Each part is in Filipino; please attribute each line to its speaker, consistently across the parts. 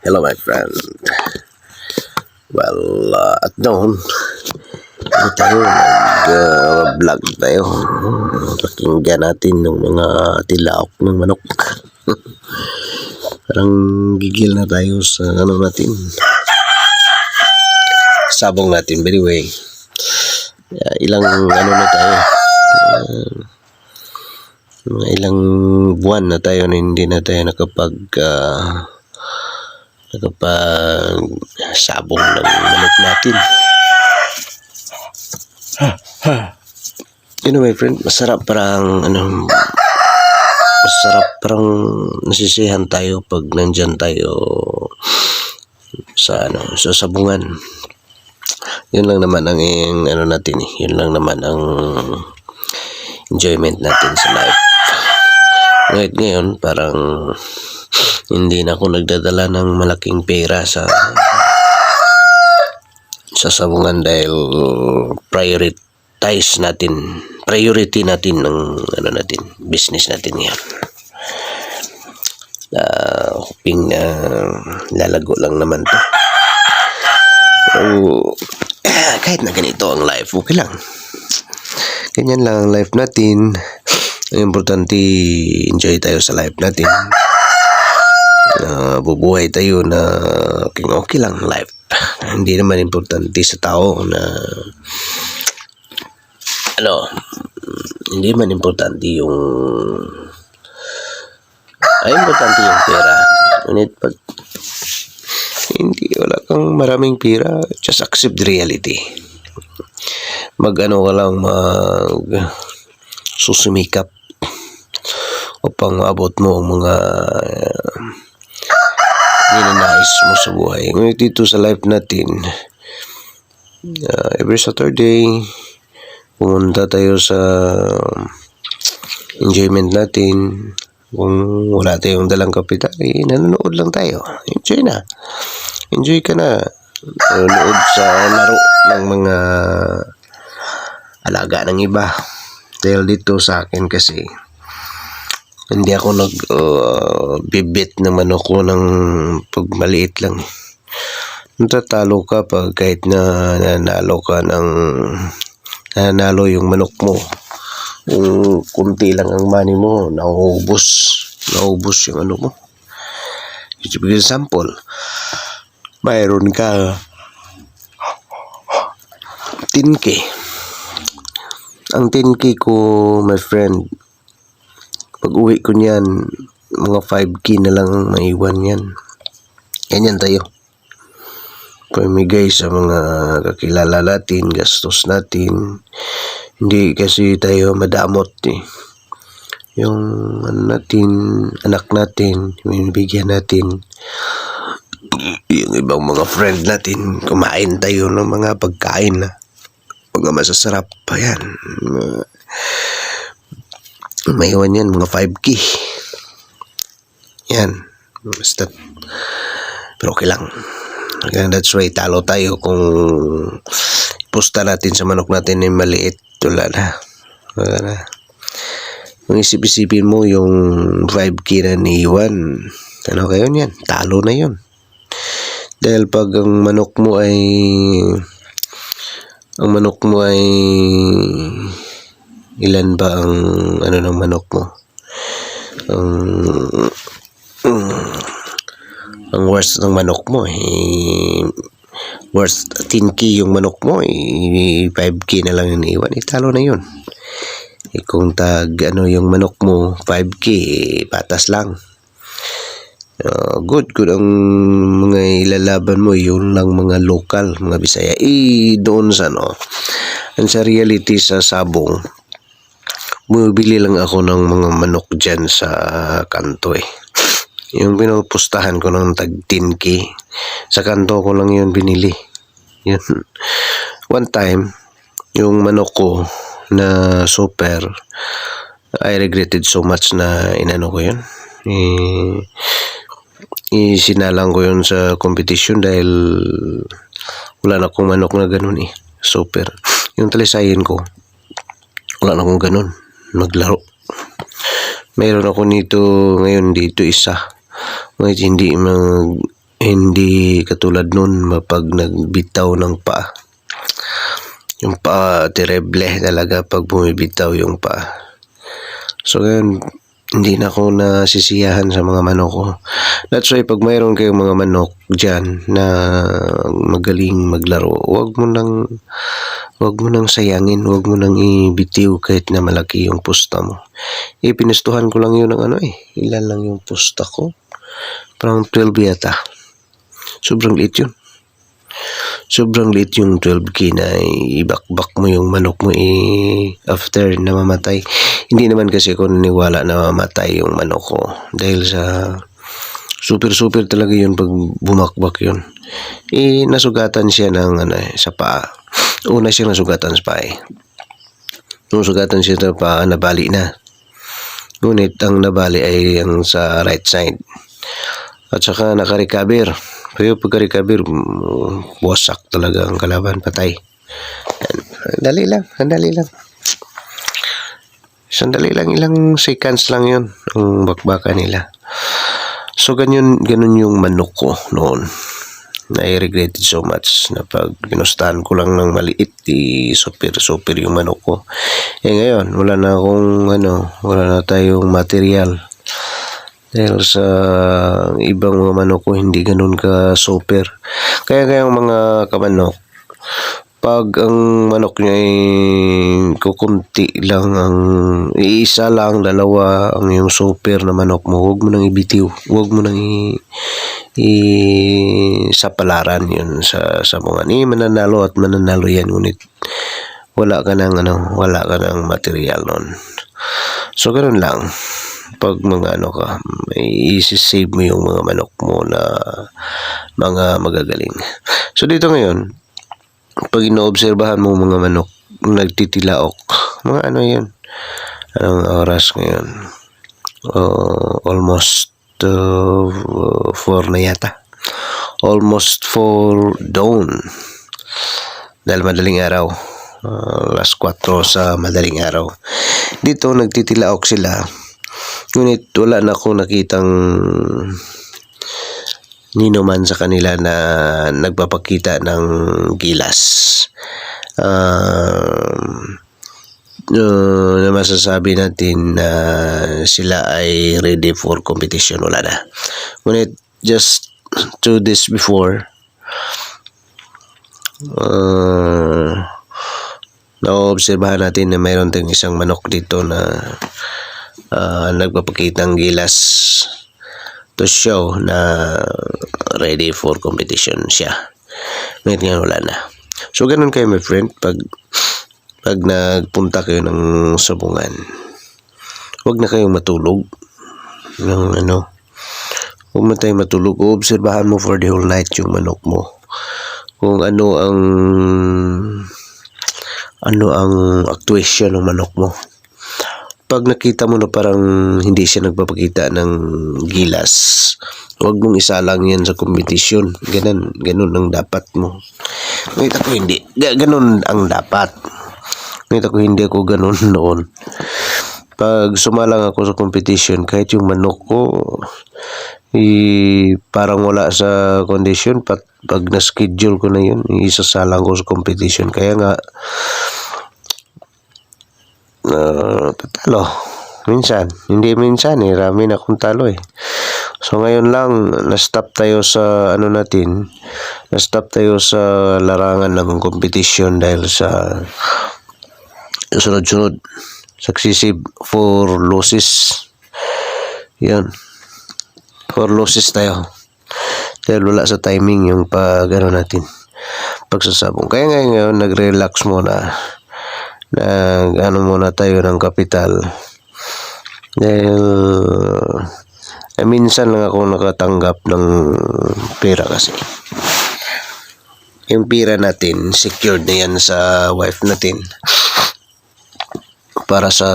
Speaker 1: Hello my friend. Well, at noon, tayo nag-vlog tayo. Pakinggan natin ng mga tilaok ng manok. Parang gigil na tayo sa natin. Sabong natin, by the way. Ilang na tayo. Ilang buwan na tayo na hindi na tayo nakapag sabong ng manok natin. My friend, masarap parang nasisihan tayo pag nandyan tayo sa sa sabungan. Yun lang naman ang natin eh. Yun lang naman ang enjoyment natin sa life. Ngayon parang hindi na ako nagdadala ng malaking pera sa sabungan dahil priority natin ng business natin ngayon. Hoping lalago lang naman to. Kahit na ganito ang life, okay lang. Ganyan lang ang life natin. Ang importante, enjoy tayo sa life natin. Bubuhay tayo na okay lang life. Hindi naman importante sa tao na hindi man importante yung importante yung pera. Ngunit pag wala kang maraming pera, just accept the reality. Ka lang susumikap upang maabot mo ang mga ninanais mo sa buhay. Ngunit dito sa life natin, every Saturday pumunta tayo sa enjoyment natin. Kung wala tayong dalang kapital, nanonood lang tayo. Enjoy ka na. Nanonood sa laro ng mga alaga ng iba. Dahil dito sa akin kasi hindi ako bibit ng manok ko ng pagmaliit lang. Natatalo ka pag kahit na nanalo yung manok mo. Kung kunti lang ang money mo, naubos yung mo. For example, mayroon ka 10K. Ang 10K ko, my friend, pag uwi ko niyan, mga 5K na lang ang maiwan yan. Ganyan tayo. Pamigay sa mga kakilala natin, gastos natin. Hindi kasi tayo madamot eh. Yung anak natin, binibigyan natin. Yung ibang mga friend natin, kumain tayo ng mga pagkain na mga masasarap pa yan. Maiwan yan, mga 5K. Yan. Basta. Pero okay lang. That's why talo tayo kung pusta natin sa manok natin ay maliit. Wala na. Kung isip-isipin mo yung 5K na niiwan, kayo yan? Talo na yun. Dahil pag ang manok mo ay ilan ba ang ng manok mo? Ang worst ng manok mo worth 10K yung manok mo 5K na lang yung iniwan, talo na yun. Kung yung manok mo 5K, patas lang. Good ang mga ilalaban mo, yun lang mga local, mga Bisaya. Doon sa ang sa reality sa sabong, bumibili lang ako ng mga manok dyan sa kanto Yung pinupustahan ko ng tag 10K, sa kanto ko lang yun binili. Yun. One time, yung manok ko na super, I regretted so much na ko yun. Sinalang ko yun sa competition dahil wala na akong manok na ganun super. Yung talisayin ko, wala na akong ganun. Naglaro. Mayroon ako nito ngayon dito isa. Ngunit Hindi katulad nun pag nagbitaw ng paa. Yung paa, terrible talaga pag bumibitaw yung paa. So ngayon, hindi na ako nasisiyahan sa mga manok ko. That's why pag mayroon kayong mga manok dyan na magaling maglaro, wag mo nang sayangin, wag mo nang ibitiw kahit na malaki yung pusta mo. Pinustuhan ko lang yun ng ilan lang yung pusta ko? Parang 12 yata. Sobrang liit yun. Sobrang liit yung 12K na ibakbak mo yung manok mo after na mamatay. Hindi naman kasi ako naniwala na mamatay yung manok ko. Dahil sa super talaga yun pag bumakbak yun. Nasugatan siya ng sa paa. Una siya nasugatan sa paa Nung sugatan siya sa paa, nabali na. Ngunit ang nabali ay ang sa right side. At saka nakarecover. Pero pagka-recover, wasak talaga ang kalaban, patay. Sandali lang. Sandali lang, ilang seconds lang yun ang bakbakan nila. So, ganun yung manok ko noon. I regretted so much na pag ginustahan ko lang ng maliit, super yung manok ko. Ngayon, wala na tayong material. Dahil sa ibang mga manok ko, hindi ganun ka super. Kaya yung mga kamanok, pag ang manok niya ay kukunti lang, iisa lang, dalawa ang yung super na manok mo, huwag mo nang ibitiw. Huwag mo nang sapalaran yun sa mga mananalo at mananalo yan. Ngunit wala ka ng material nun. So, ganun lang. Pag mga may isi-save mo yung mga manok mo na mga magagaling. So dito ngayon, pag inoobserbahan mo mga manok nagtitilaok, mga yun, anong oras ngayon? Almost 4 na yata. Almost 4 dawn. Dahil madaling araw. Alas 4 sa madaling araw. Dito nagtitilaok sila. Ngunit wala na akong nakitang nino man sa kanila na nagpapakita ng gilas. Na masasabi natin na sila ay ready for competition, wala na. Ngunit just 2 days before, naobserbahan natin na mayroon tayong isang manok dito na nagpapakita ng gilas to show na ready for competition siya. Ngayon nga wala na. So ganun kayo my friend, pag nagpunta kayo ng sabungan, huwag na kayong matulog huwag na tayong matulog. Obserbahan mo for the whole night yung manok mo, kung ano ang actuation ng manok mo. Pag nakita mo na parang hindi siya nagpapakita ng gilas, huwag mong isalang yan sa competition. Ganun ang dapat mo. Ngunit ako hindi. Ganun ang dapat. Ngunit ako hindi ako ganun noon. Pag sumalang ako sa competition, kahit yung manok ko parang wala sa condition, pag na-schedule ko na yun, isasalang ko sa competition. Kaya nga tatalo minsan, hindi minsan rami na akong talo So ngayon lang na-stop tayo sa na-stop tayo sa larangan ng competition dahil sa sunod-sunod successive 4 losses. Yan, 4 losses tayo dahil wala sa timing yung natin pagsasabong. Kaya ngayon nag-relax muna, muna tayo ng kapital dahil minsan lang ako nakatanggap ng pera kasi yung pera natin secured na yan sa wife natin, para sa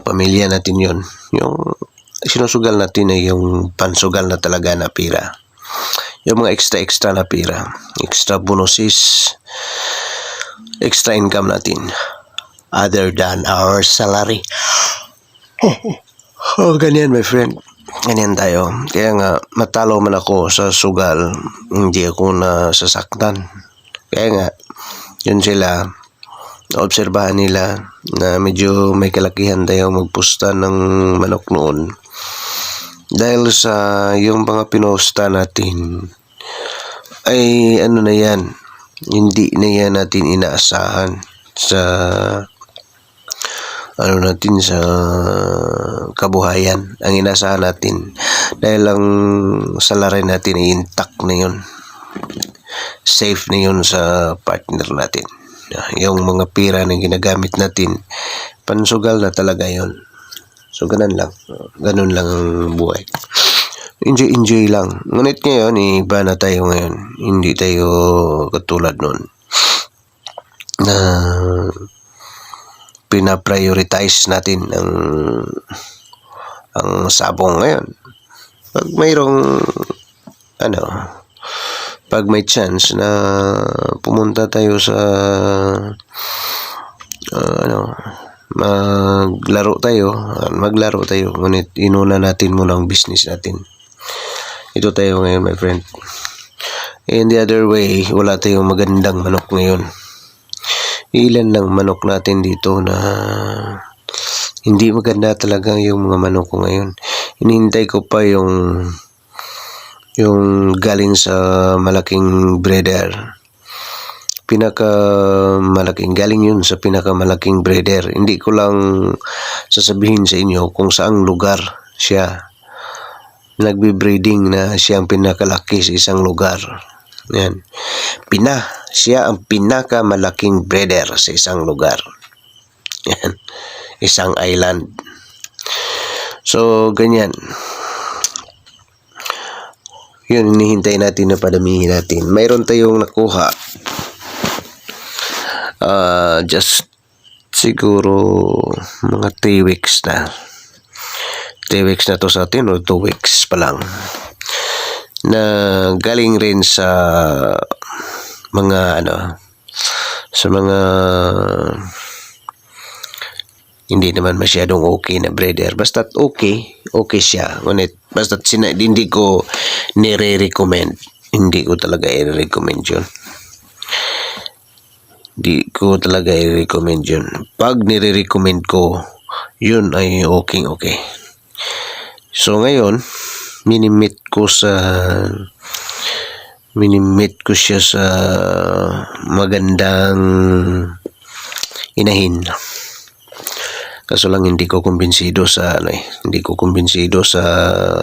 Speaker 1: pamilya natin yun. Yung sinusugal natin ay yung pansugal na talaga na pera, yung mga extra na pera, extra bonuses, extra income natin other than our salary. Ganyan my friend. Ganyan tayo. Kaya nga, matalo man ako sa sugal, hindi ako nasasaktan. Kaya nga, yun sila, naobserbahan nila na medyo may kalakihan tayo magpusta ng manok noon. Dahil sa yung mga pinusta natin, ay ano na yan, hindi na yan natin inaasahan sa sa kabuhayan. Ang inaasahan natin dahil lang salary natin ay intact na yun, safe na yun sa partner natin. Yung mga pira na ginagamit natin, pansugal na talaga yun. So ganun lang ang buhay. Enjoy lang. Ngunit ngayon, iba na tayo ngayon. Hindi tayo katulad nun na pina-prioritize natin ang sabong ngayon. Pag mayroong pag may chance na pumunta tayo sa maglaro tayo, ngunit inuna natin muna ang business natin. Ito tayo ngayon, my friend. In the other way, wala tayong magandang manok ngayon. Ilan lang manok natin dito na hindi maganda talaga yung mga manok ko ngayon. Hinihintay ko pa yung galing sa malaking breeder. Galing yun sa pinakamalaking breeder. Hindi ko lang sasabihin sa inyo kung saang lugar siya nagbe-breeding na siya ang pinakalaki sa isang lugar. Yan. Siya ang pinakamalaking breeder sa isang lugar. Yan. Isang island. So, ganyan. Yun, hinihintay natin na padamihin natin. Mayroon tayong nakuha. Just siguro mga 3 weeks na. 3 weeks na to sa atin o 2 weeks pa lang. Na galing rin sa mga hindi naman masyadong okay na breeder. Basta't okay siya. Ngunit basta't hindi ko nire-recommend. Hindi ko talaga i-recommend yun. Hindi ko talaga i-recommend yun. Pag nire-recommend ko, yun ay okay. So ngayon, minimit ko siya sa magandang inahin. Kaso lang hindi ko kumbinsido sa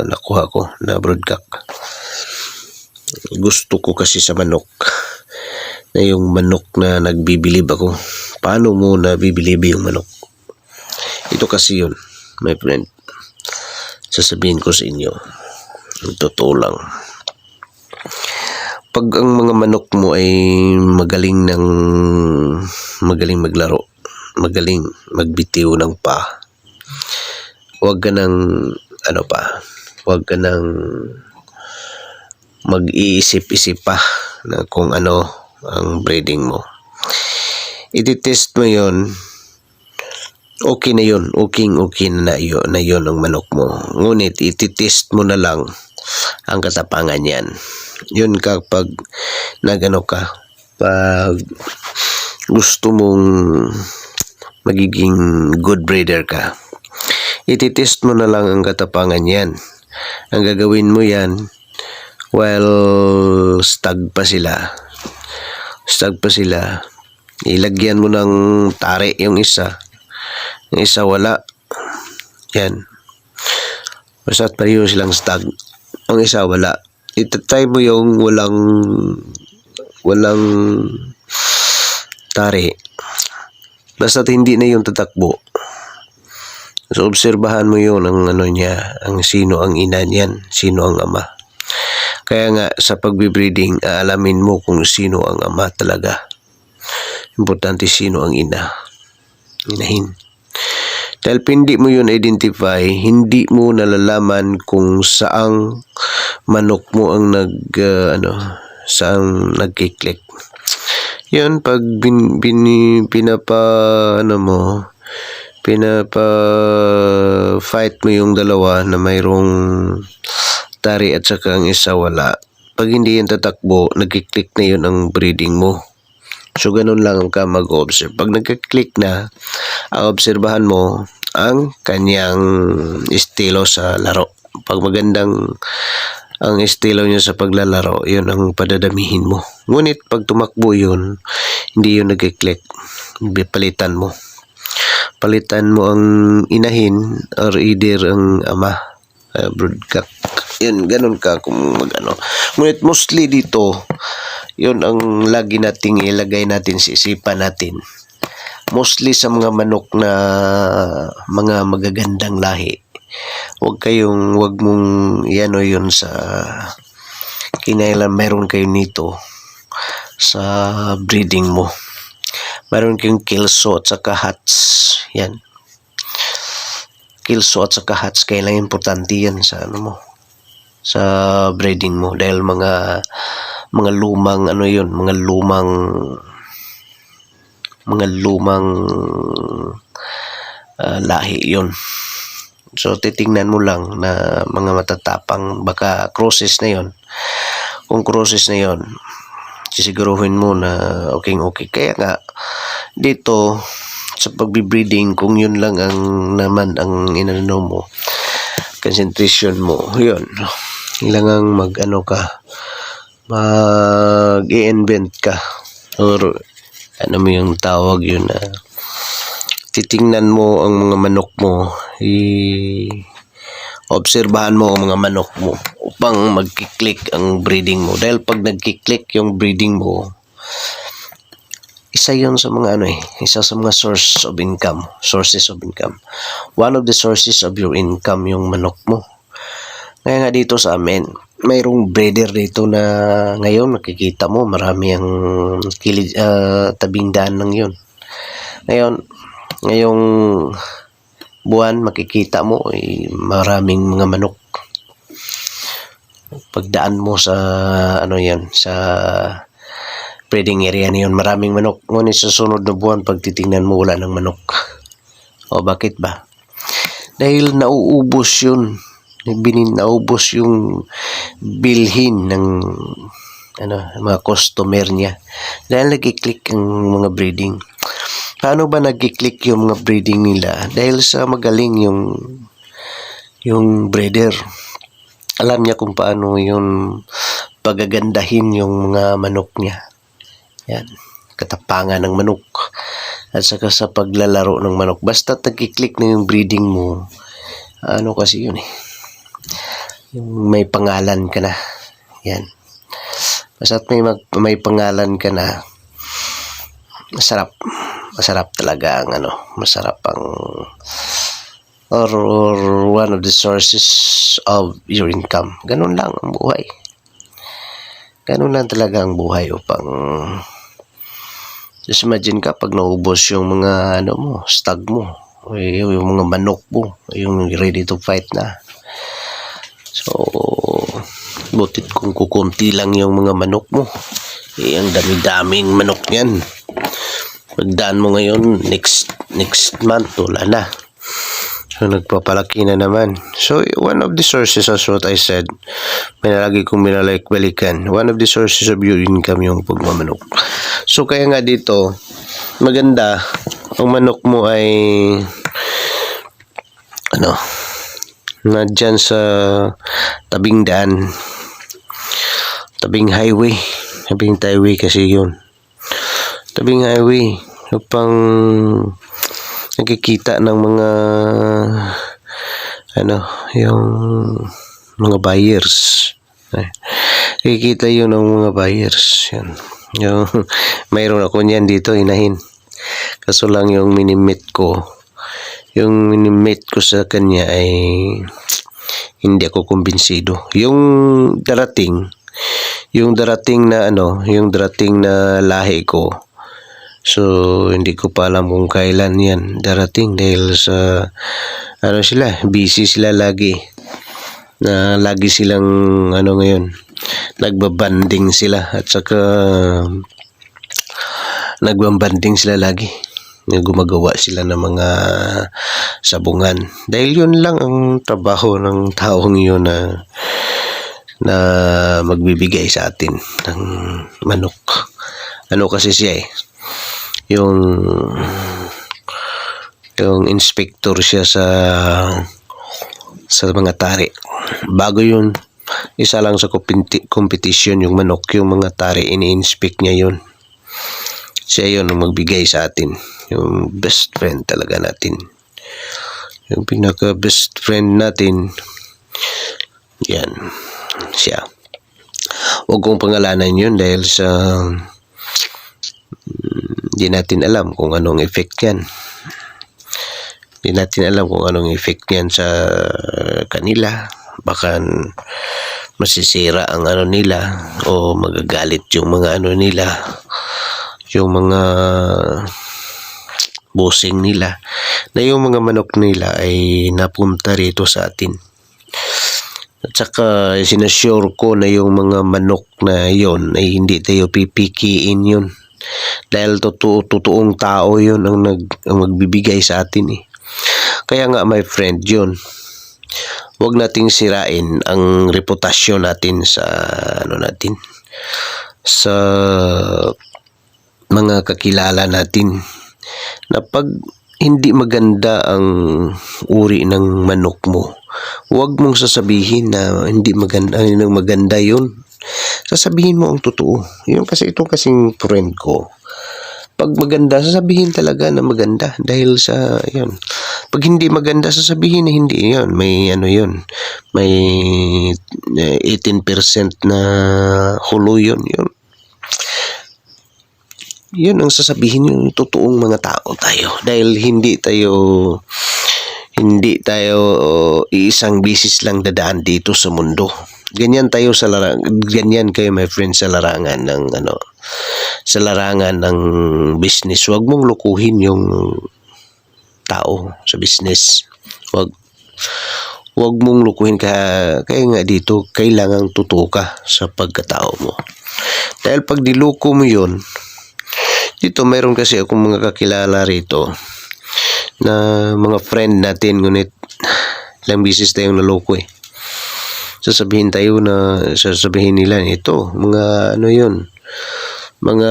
Speaker 1: nakuha ko na broodcock. Gusto ko kasi sa manok na yung manok na nagbibilib ako. Paano mo nabibilib yung manok? Ito kasi yun, my friend. Sasabihin ko sa inyo, ang totoo lang. Pag ang mga manok mo ay magaling maglaro, magaling magbitiw ng huwag ka nang mag-iisip-isip pa na kung ano ang breeding mo. I-test mo yon. Okay na yun. Okay na yun ang manok mo. Ngunit ititest mo na lang ang katapangan yan. Yun kapag pag gusto mong magiging good breeder ka, ititest mo na lang ang katapangan yan. Ang gagawin mo yan while stag pa sila, ilagyan mo ng tari yung isa wala. Yan. Basta't pareho silang stag. Ang isa wala. Itatry mo yung walang tari. Basta't hindi na yung tatakbo. So, obserbahan mo yun ang ang sino ang ina niyan, sino ang ama. Kaya nga, sa pagbibreeding, aalamin mo kung sino ang ama talaga. Importante sino ang inahin. Dahil hindi mo yun identify, hindi mo nalalaman kung saang manok mo ang saang nagkiklik. Yun, pag fight mo yung dalawa na mayroong tari at saka ang isa wala, pag hindi yan tatakbo, nagkiklik na yun ang breeding mo. So, ganun lang ka mag-observe. Pag nagkiklik na, ang obserbahan mo ang kanyang estilo sa laro. Pag magandang ang estilo niya sa paglalaro, yun ang padadamihin mo. Ngunit pag tumakbo yun, hindi yun nagkiklik. Palitan mo. Palitan mo ang inahin or either ang ama, broodcock. Yun, ganun ka kung mag-ano. Ngunit mostly dito, yun ang lagi nating ilagay natin sa isipan natin. Mostly sa mga manok na mga magagandang lahi. Wag mong yan o yun sa kinailan meron kayo nito sa breeding mo. Meron kayong Kelso at saka Hats. Yan. Kelso at saka Hats, kailangan importante yan sa ano mo, sa breeding mo, dahil mga lumang ano yun, mga lumang lahi yun. So titingnan mo lang na mga matatapang, baka crosses na yon. Kung crosses na yon, sisiguruhin mo na okay. Kaya nga dito sa pagbe-breeding, kung yun lang ang naman ang inano mo, concentration mo, yun, kailangang mag-i-invent ka, or ano mo yung tawag yun na titingnan mo ang mga manok mo, obserbahan mo ang mga manok mo upang magkiklik ang breeding mo. Dahil pag nagkiklik yung breeding mo, isa yun sa mga isa sa mga sources of income. One of the sources of your income yung manok mo. Kaya nga dito sa amin, mayroong breeder dito na ngayon nakikita mo marami ang tabing daan lang yun. Ngayong buwan makikita mo maraming mga manok. Pagdaan mo sa sa breeding area na yun, maraming manok. Ngunit sa sunod na buwan, pag titingnan mo, wala ng manok. O bakit ba? Dahil nauubos yun. Naubos yung bilhin ng mga customer niya. Dahil nagkiklik ang mga breeding. Paano ba nagkiklik yung mga breeding nila? Dahil sa magaling yung breeder. Alam niya kung paano yung pagagandahin yung mga manok niya. Yan, katapangan ng manok. At saka sa paglalaro ng manok. Basta nagkiklik na yung breeding mo, kasi yun yung may pangalan ka na. Yan. Basta may pangalan ka na, masarap talaga ang masarap ang or one of the sources of your income. Ganun lang ang buhay. Ganun lang talaga ang buhay upang just imagine ka pag naubos yung mga stag mo, yung mga manok mo, yung ready to fight na. So butit kung kukunti lang yung mga manok mo, ang dami-daming manok yan. Pagdaan mo ngayon, next month, wala na. So, nagpapalaki na naman. So, one of the sources, as what I said, may lagi kong balikan. One of the sources of your income yung pagmamanok. So, kaya nga dito, maganda, ang manok mo ay, na dyan sa tabing daan, tabing highway kasi yun. Tabing highway upang nakikita ng mga yung mga buyers. Nakikita yun ng mga buyers. Yan. Yung mayroon ako niyan dito, inahin. Kaso lang yung minimit ko sa kanya ay hindi ako kumbinsido. Yung darating na lahi ko. So, hindi ko pa alam kung kailan yan darating dahil sa busy sila lagi. Lagi silang ngayon, nagbabanding sila at saka nagbabanding sila lagi. na gumagawa sila ng mga sabungan. Dahil yun lang ang trabaho ng taong yun na magbibigay sa atin ng manok. Ano kasi siya yung inspector siya sa mga tari. Bago yun, isa lang sa competition yung manok, yung mga tari, ini-inspect niya yun. Siya yun ang magbigay sa atin. Yung best friend talaga natin. Yung pinaka best friend natin, yan, siya. Huwag kong pangalanan yun dahil sa hindi natin alam kung anong effect yan. Hindi natin alam kung anong effect yan sa kanila. Baka masisira ang ano nila o magagalit yung mga ano nila, yung mga bossing nila, na yung mga manok nila ay napunta rito sa atin. At saka sinasure ko na yung mga manok na yon ay hindi tayo pipikiin yun. Dahil totoong tao yun ang magbibigay sa atin eh. Kaya nga my friend yun, huwag nating sirain ang reputasyon natin sa sa mga kakilala natin, na pag hindi maganda ang uri ng manok mo, huwag mong sasabihin na hindi maganda yun. Sasabihin mo ang totoo. Yun kasi, itong kasing friend ko, pag maganda, sasabihin talaga na maganda. Dahil sa, yun. Pag hindi maganda, sasabihin na hindi. Yun, may may 18% na hulo yun. Yun ang sasabihin, yung totoong mga tao tayo. Dahil hindi tayo isang bisis lang dadaan dito sa mundo. Ganyan tayo ganyan kayo my friend sa larangan ng business. Huwag mong lukuhin yung tao sa business. Huwag mong lukuhin kaya nga dito kailangang totoo ka sa pagkatao mo. Dahil pag diluko mo yun, dito mayroon kasi akong mga kakilala rito na mga friend natin, ngunit ilang bisis tayong naloko eh. Sasabihin nila ito, mga mga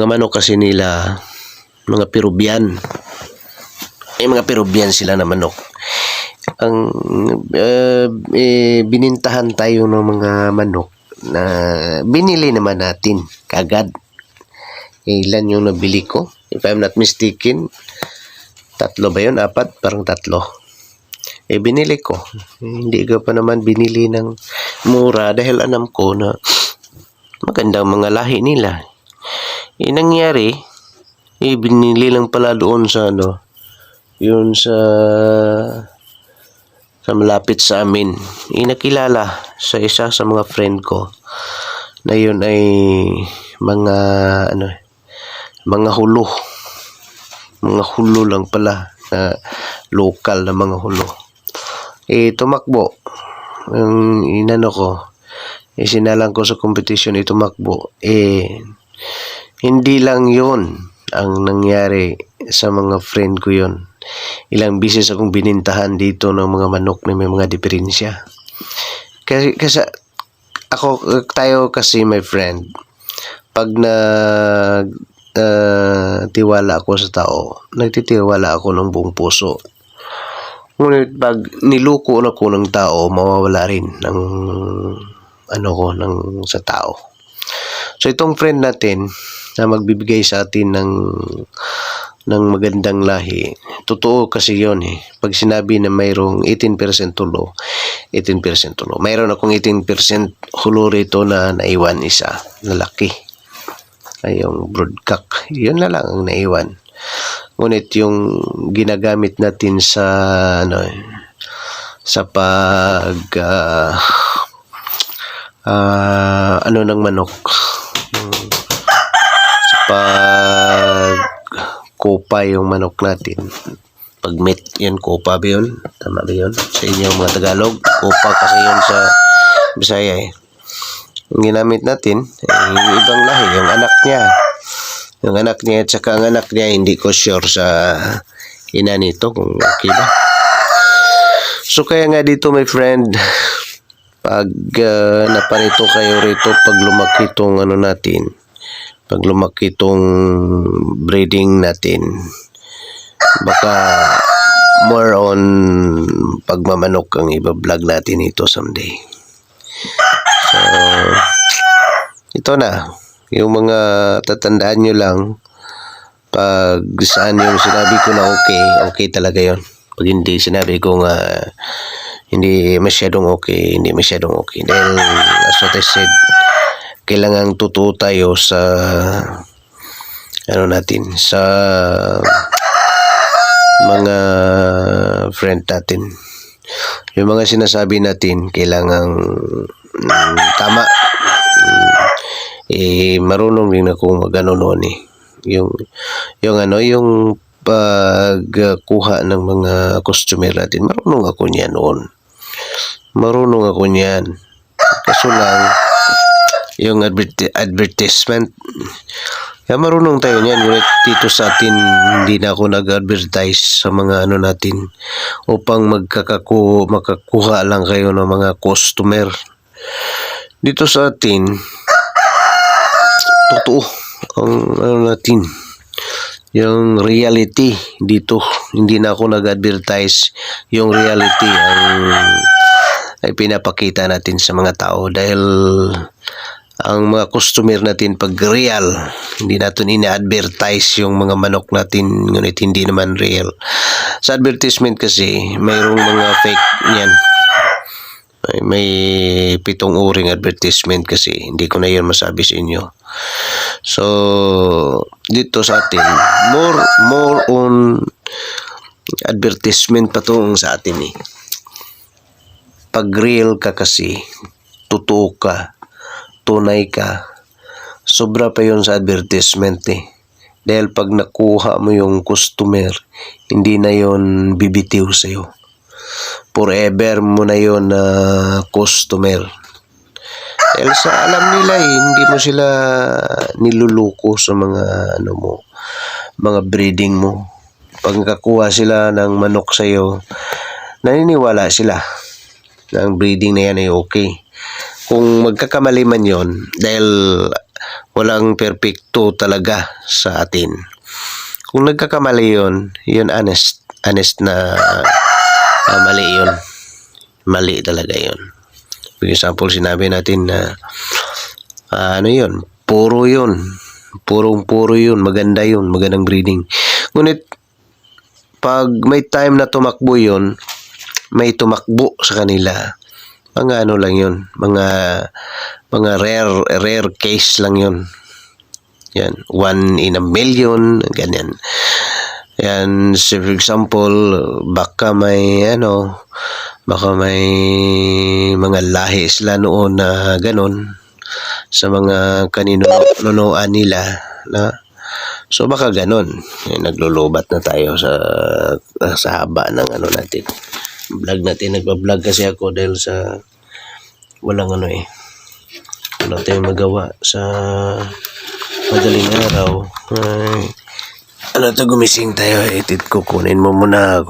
Speaker 1: manok kasi nila, mga Peruvian. Mga Peruvian sila na manok. Ang binintahan tayo ng mga manok na binili naman natin kagad. Ilan yung nabili ko? If I'm not mistaken, 3 ba yun? 4? Parang 3. Binili ko. Hindi ko pa naman binili ng mura dahil alam ko na magandang mga lahi nila. Nangyari, binili lang pala doon sa yun sa malapit sa amin. Nakilala sa isa sa mga friend ko na yun ay mga hulo. Mga hulo lang pala, na local na mga hulo. Tumakbo. Sinalang ko sa competition, tumakbo. Hindi lang yun ang nangyari sa mga friend ko yun. Ilang bisis akong binintahan dito ng mga manok na may mga diferensya. Kasi tayo kasi my friend, pag tiwala ako sa tao, nagtitiwala ako ng buong puso. Ngunit pag niluko na ko ng tao, mawawala rin ng sa tao. So itong friend natin na magbibigay sa atin ng magandang lahi, totoo kasi yun eh. Pag sinabi na mayroong 18% hulo, 18% hulo. Mayroon akong 18% hulo rito na naiwan isa, lalaki. Ay yung broodcock. Yun na lang ang naiwan. Ngunit yung ginagamit natin sa ng manok, sa kopa yung manok natin, pag meat yun, kopa ba yun? Tama ba yun sa inyo mga Tagalog? Kopa kasi yun sa Bisaya eh. Yung ginamit natin yung ibang lahi, yung anak niya Yung anak niya at saka ang anak niya, hindi ko sure sa ina nito kung okay ba. So kaya nga dito my friend, pag naparito kayo rito, pag lumaki tong ano natin, pag lumaki tong breeding natin, baka more on pagmamanok ang iba-vlog natin ito someday. So, ito na. Yung mga tatandaan nyo lang, pag saan yung sinabi ko na okay talaga yon. Pag hindi sinabi ko nga hindi masyadong okay. Dahil as what I said, kailangan totoo tayo sa ano natin, sa mga friend natin. Yung mga sinasabi natin, kailangan tama. Marunong din ako mag-ano noon eh. Yung pagkuha ng mga customer natin, marunong ako niyan noon. Kaso lang, yung advertisement, kaya marunong tayo niyan. Ngunit dito sa atin, hindi na ako nag-advertise sa mga ano natin upang makakuha lang kayo ng mga customer. Dito sa atin, totoo ang ano natin, yung reality dito. Hindi na ako nag-advertise, yung reality ang ay pinapakita natin sa mga tao, dahil ang mga customer natin pag real, hindi natin ina-advertise yung mga manok natin, ngunit hindi naman real. Sa advertisement kasi mayroong mga fake niyan. May 7 uring advertisement kasi, hindi ko na yun masabi sa inyo. So dito sa atin, more on advertisement pa to sa atin eh. Pag real ka kasi, totoo ka, tunay ka, sobra pa yun sa advertisement eh. Dahil pag nakuha mo yung customer, hindi na yun bibitiw sa'yo. Forever mo na yun na customer. Dahil sa alam nila eh, hindi mo sila niluluko sa mga ano mo, mga breeding mo. Pag nakakuha sila ng manok sa'yo, naniniwala sila na ang breeding na yan ay okay. Kung magkakamali man yon, dahil walang perfecto talaga sa atin. Kung nagkakamali yun honest na mali yun. Mali talaga yun. For example, sinabi natin na ano yun, puro yun, maganda yun, magandang breeding. Ngunit pag may time na tumakbo yun, may tumakbo sa kanila, mga ano lang yun, mga rare case lang yun. Yan, 1 in a million, ganyan. Yan, so for example, baka may mga lahi sila noon na ganon sa mga kaninunuan nila na, so baka ganon. Naglulubat na tayo sa haba ng ano natin, vlog natin. Nagpa-vlog kasi ako dahil sa walang wala tayong magawa sa madaling araw. Gumising tayo, kukunin muna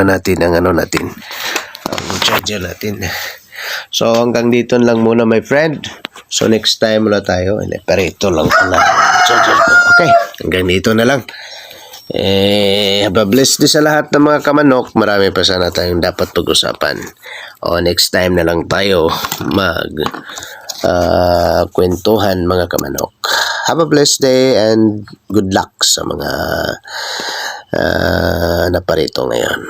Speaker 1: natin ang natin, ang charger natin. So hanggang dito lang muna my friend. So next time mula tayo, ito lang pala charger ko. Okay, hanggang dito na lang. Have a blessed day sa lahat ng mga kamanok. Marami pa sana tayong dapat pag-usapan. Next time na lang tayo kwentuhan mga kamanok. Have a blessed day and good luck sa mga naparito ngayon.